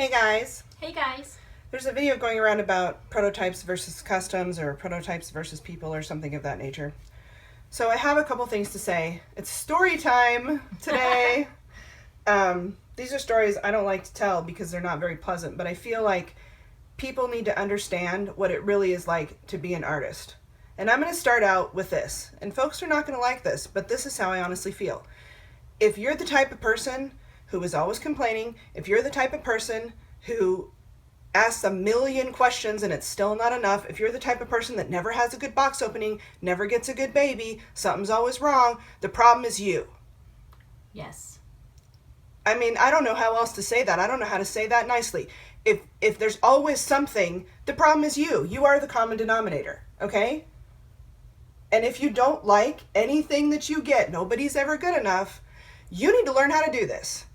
Hey guys. Hey guys. There's a video going around about prototypes versus customs or prototypes versus people or something of that nature. So I have a couple things to say. It's story time today. These are stories I don't like to tell because they're not very pleasant, but I feel like people need to understand what it really is like to be an artist. And I'm going to start out with this. And folks are not going to like this, but this is how I honestly feel. If you're the type of person who is always complaining, if you're the type of person who asks a million questions and it's still not enough, if you're the type of person that never has a good box opening, never gets a good baby, something's always wrong, the problem is you. Yes. I mean, I don't know how else to say that. I don't know how to say that nicely. If there's always something, the problem is you. You are the common denominator, okay? And if you don't like anything that you get, nobody's ever good enough, you need to learn how to do this.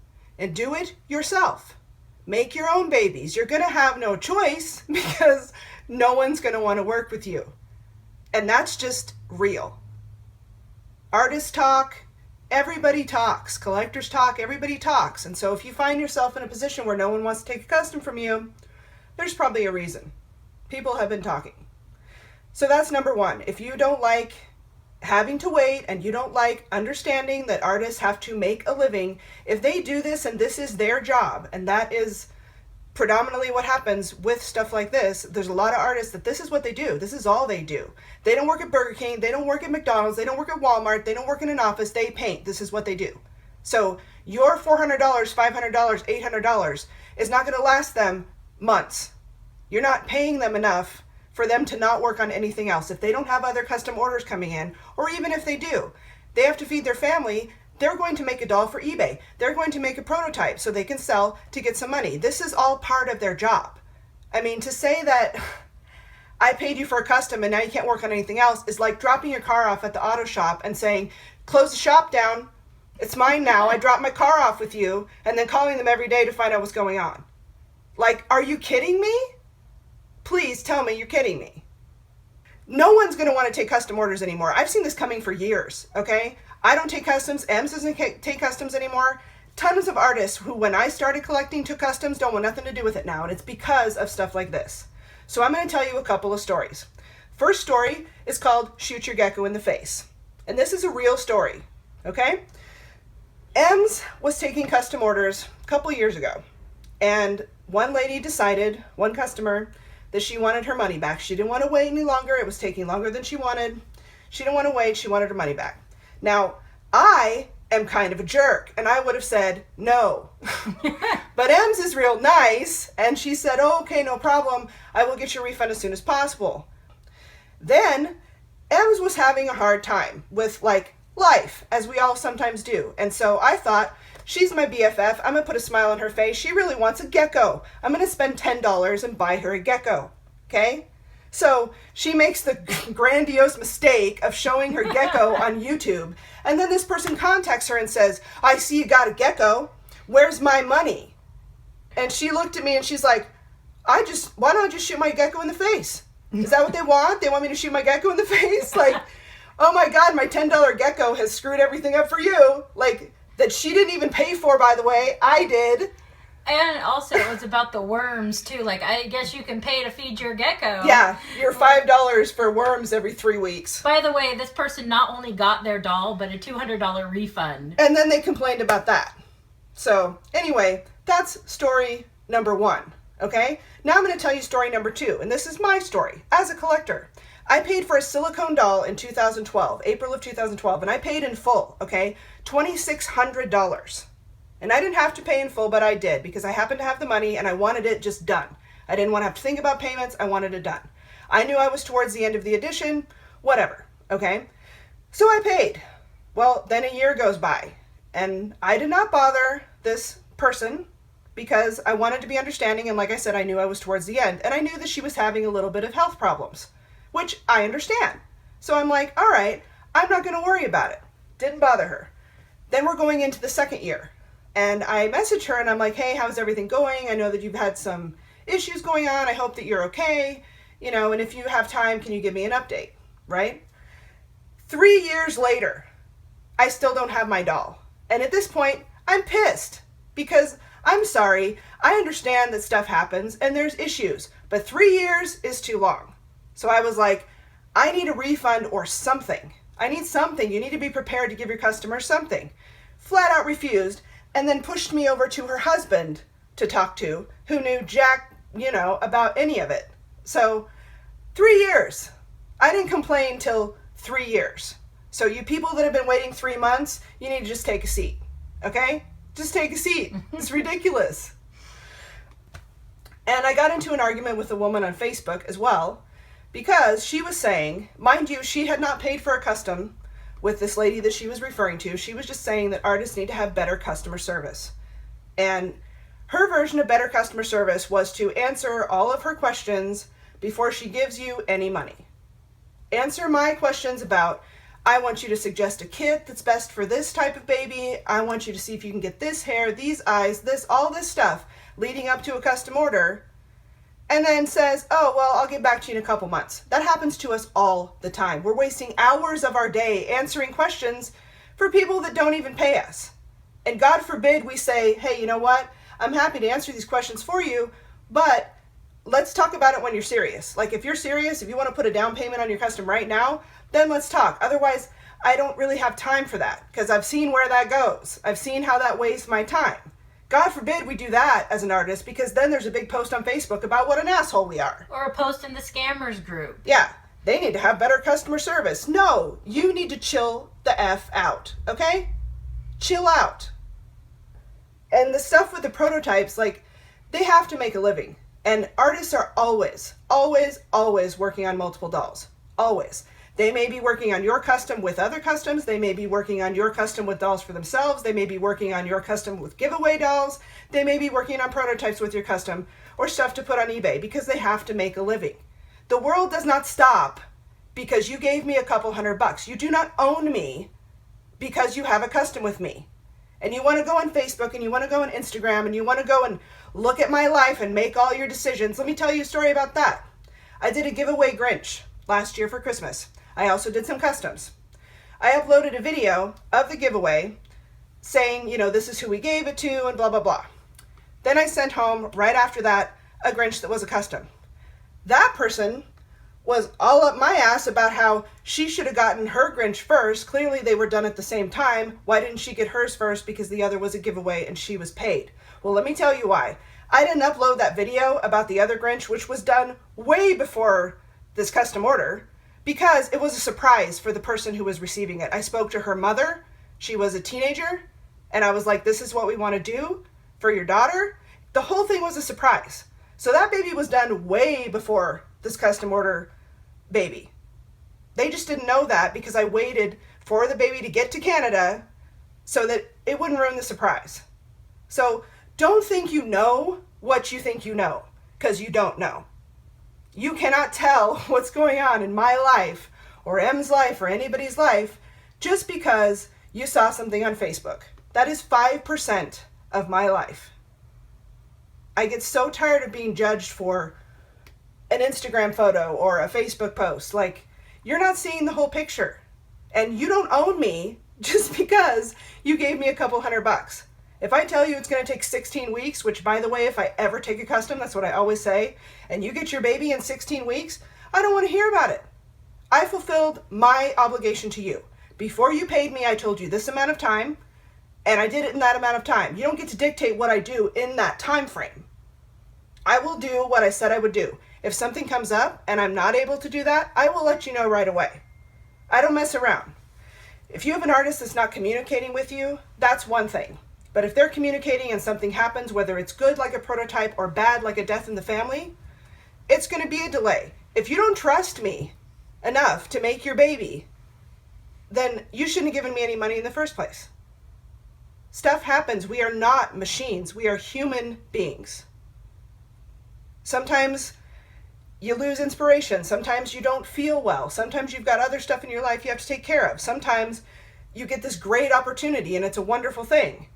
And do it yourself. Make your own babies. You're going to have no choice because no one's going to want to work with you. And that's just real. Artists talk. Everybody talks. Collectors talk. Everybody talks. And so if you find yourself in a position where no one wants to take a custom from you, there's probably a reason. People have been talking. So that's number one. If you don't like having to wait and you don't like understanding that artists have to make a living, if they do this and this is their job, and that is predominantly what happens with stuff like this, there's a lot of artists that this is what they do. This is all they do. They don't work at Burger King. They don't work at McDonald's. They don't work at Walmart. They don't work in an office. They paint. This is what they do. So your $400, $500, $800 is not going to last them months. You're not paying them enough for them to not work on anything else. If they don't have other custom orders coming in, or even if they do, they have to feed their family, they're going to make a doll for eBay. They're going to make a prototype so they can sell to get some money. This is all part of their job. I mean, to say that I paid you for a custom and now you can't work on anything else is like dropping your car off at the auto shop and saying, close the shop down, it's mine now, I dropped my car off with you, and then calling them every day to find out what's going on. Like, are you kidding me? Please tell me you're kidding me. No one's going to want to take custom orders anymore. I've seen this coming for years, okay? I don't take customs. Ems doesn't take customs anymore. Tons of artists who, when I started collecting, took customs, don't want nothing to do with it now, and it's because of stuff like this. So I'm going to tell you a couple of stories. First story is called Shoot Your Gecko in the Face. And this is a real story, okay? Ems was taking custom orders a couple years ago, and one lady decided, one customer, that she wanted her money back. She didn't want to wait any longer. It was taking longer than she wanted. She didn't want to wait. She wanted her money back. Now, I am kind of a jerk, and I would have said no. But Ems is real nice, and she said, oh, okay, no problem. I will get your refund as soon as possible. Then, Ems was having a hard time with, like, life, as we all sometimes do. And so I thought, she's my BFF. I'm going to put a smile on her face. She really wants a gecko. I'm going to spend $10 and buy her a gecko. Okay? So she makes the grandiose mistake of showing her gecko on YouTube. And then this person contacts her and says, I see you got a gecko. Where's my money? And she looked at me and she's like, why don't I just shoot my gecko in the face? Is that what they want? They want me to shoot my gecko in the face? Like, oh my God, my $10 gecko has screwed everything up for you. Like, that she didn't even pay for, by the way. I did. And also, it was about the worms, too. Like, I guess you can pay to feed your gecko. Yeah, your $5 for worms every 3 weeks. By the way, this person not only got their doll, but a $200 refund. And then they complained about that. So, anyway, that's story number one, okay? Now I'm going to tell you story number two, and this is my story as a collector. I paid for a silicone doll in 2012, April of 2012, and I paid in full, okay? $2,600. And I didn't have to pay in full, but I did because I happened to have the money and I wanted it just done. I didn't want to have to think about payments. I wanted it done. I knew I was towards the end of the edition, whatever, okay? So I paid. Well, then a year goes by and I did not bother this person because I wanted to be understanding, and like I said, I knew I was towards the end, and I knew that she was having a little bit of health problems, which I understand. So I'm like, all right, I'm not going to worry about it. Didn't bother her. Then we're going into the second year. And I message her and I'm like, hey, how's everything going? I know that you've had some issues going on. I hope that you're okay. You know, and if you have time, can you give me an update? Right? 3 years later, I still don't have my doll. And at this point, I'm pissed because I'm sorry. I understand that stuff happens and there's issues, but 3 years is too long. So I was like, I need a refund or something. I need something. You need to be prepared to give your customer something. Flat out refused, and then pushed me over to her husband to talk to, who knew jack, about any of it. So 3 years. I didn't complain till 3 years. So you people that have been waiting 3 months, you need to just take a seat. Okay? Just take a seat. It's ridiculous. And I got into an argument with a woman on Facebook as well, because she was saying, mind you, she had not paid for a custom with this lady that she was referring to. She was just saying that artists need to have better customer service. And her version of better customer service was to answer all of her questions before she gives you any money. Answer my questions about, I want you to suggest a kit that's best for this type of baby. I want you to see if you can get this hair, these eyes, all this stuff leading up to a custom order. And then says, oh, well, I'll get back to you in a couple months. That happens to us all the time. We're wasting hours of our day answering questions for people that don't even pay us. And God forbid we say, hey, you know what? I'm happy to answer these questions for you, but let's talk about it when you're serious. Like if you're serious, if you want to put a down payment on your custom right now, then let's talk. Otherwise, I don't really have time for that because I've seen where that goes. I've seen how that wastes my time. God forbid we do that as an artist, because then there's a big post on Facebook about what an asshole we are. Or a post in the scammers group. Yeah, they need to have better customer service. No, you need to chill the F out, okay? Chill out. And the stuff with the prototypes, like, they have to make a living. And artists are always, always, always working on multiple dolls. Always. They may be working on your custom with other customs. They may be working on your custom with dolls for themselves. They may be working on your custom with giveaway dolls. They may be working on prototypes with your custom or stuff to put on eBay because they have to make a living. The world does not stop because you gave me a couple $100. You do not own me because you have a custom with me. And you want to go on Facebook and you want to go on Instagram and you want to go and look at my life and make all your decisions. Let me tell you a story about that. I did a giveaway Grinch last year for Christmas. I also did some customs. I uploaded a video of the giveaway saying, this is who we gave it to and blah, blah, blah. Then I sent home right after that a Grinch that was a custom. That person was all up my ass about how she should have gotten her Grinch first. Clearly they were done at the same time. Why didn't she get hers first? Because the other was a giveaway and she was paid. Well, let me tell you why. I didn't upload that video about the other Grinch, which was done way before this custom order, because it was a surprise for the person who was receiving it. I spoke to her mother. She was a teenager. And I was like, this is what we want to do for your daughter. The whole thing was a surprise. So that baby was done way before this custom order baby. They just didn't know that because I waited for the baby to get to Canada so that it wouldn't ruin the surprise. So don't think you know what you think you know, because you don't know. You cannot tell what's going on in my life or M's life or anybody's life just because you saw something on Facebook. That is 5% of my life. I get so tired of being judged for an Instagram photo or a Facebook post. Like, you're not seeing the whole picture. And you don't own me just because you gave me a couple $100. If I tell you it's going to take 16 weeks, which, by the way, if I ever take a custom, that's what I always say, and you get your baby in 16 weeks, I don't want to hear about it. I fulfilled my obligation to you. Before you paid me, I told you this amount of time, and I did it in that amount of time. You don't get to dictate what I do in that time frame. I will do what I said I would do. If something comes up and I'm not able to do that, I will let you know right away. I don't mess around. If you have an artist that's not communicating with you, that's one thing. But if they're communicating and something happens, whether it's good like a prototype or bad like a death in the family, it's going to be a delay. If you don't trust me enough to make your baby, then you shouldn't have given me any money in the first place. Stuff happens. We are not machines. We are human beings. Sometimes you lose inspiration. Sometimes you don't feel well. Sometimes you've got other stuff in your life you have to take care of. Sometimes you get this great opportunity and it's a wonderful thing.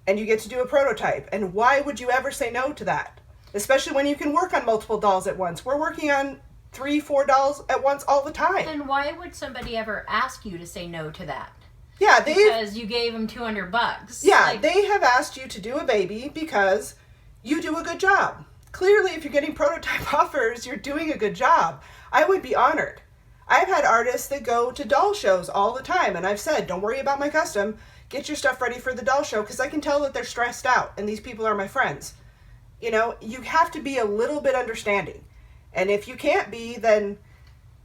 And you get to do a prototype. And why would you ever say no to that? Especially when you can work on multiple dolls at once. We're working on 3-4 dolls at once all the time. And why would somebody ever ask you to say no to that? Yeah, because you gave them $200. Yeah, Like, they have asked you to do a baby because you do a good job. Clearly, if you're getting prototype offers, you're doing a good job. I would be honored. I've had artists that go to doll shows all the time, and I've said, don't worry about my custom. Get your stuff ready for the doll show, because I can tell that they're stressed out, and these people are my friends. You know, you have to be a little bit understanding. And if you can't be, then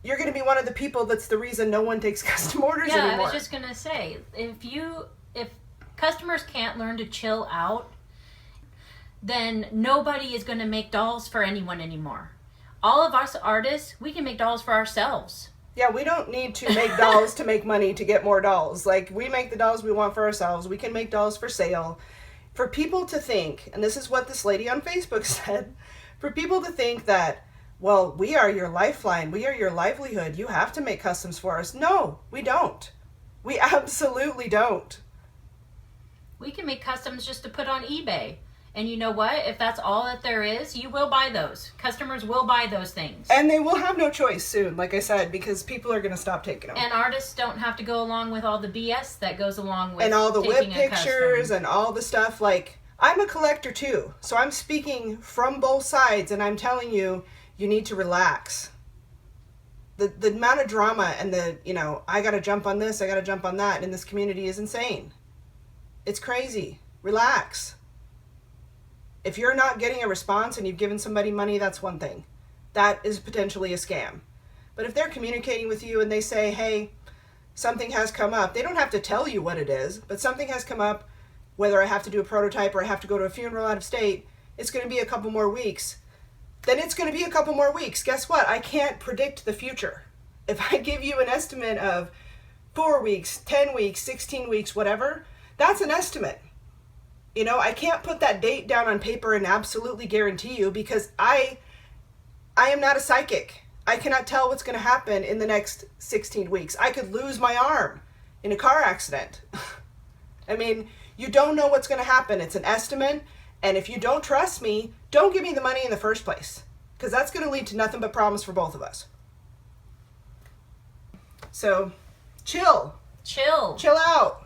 you're going to be one of the people that's the reason no one takes custom orders yeah, anymore. I was just gonna say, if customers can't learn to chill out, then nobody is gonna make dolls for anyone anymore. All of us artists, we can make dolls for ourselves. Yeah, we don't need to make dolls to make money to get more dolls. Like, we make the dolls we want for ourselves. We can make dolls for sale. For people to think, and this is what this lady on Facebook said, for people to think that, well, we are your lifeline, we are your livelihood, you have to make customs for us. No, we don't. We absolutely don't. We can make customs just to put on eBay. And you know what? If that's all that there is, you will buy those. Customers will buy those things. And they will have no choice soon, like I said, because people are going to stop taking them. And artists don't have to go along with all the BS that goes along with and all the whip taking a pictures custom. and all the stuff. Like, I'm a collector too, so I'm speaking from both sides, and I'm telling you, you need to relax. The amount of drama and the, you know, I got to jump on this, I got to jump on that in this community is insane. It's crazy. Relax. If you're not getting a response and you've given somebody money, that's one thing. That is potentially a scam. But if they're communicating with you and they say, hey, something has come up, they don't have to tell you what it is, but something has come up, whether I have to do a prototype or I have to go to a funeral out of state, it's going to be a couple more weeks. Then it's going to be a couple more weeks. Guess what? I can't predict the future. If I give you an estimate of 4 weeks, 10 weeks, 16 weeks, whatever, that's an estimate. You know, I can't put that date down on paper and absolutely guarantee you, because I am not a psychic. I cannot tell what's going to happen in the next 16 weeks. I could lose my arm in a car accident. I mean, you don't know what's going to happen. It's an estimate. And if you don't trust me, don't give me the money in the first place, because that's going to lead to nothing but problems for both of us. So, chill. Chill. Chill out.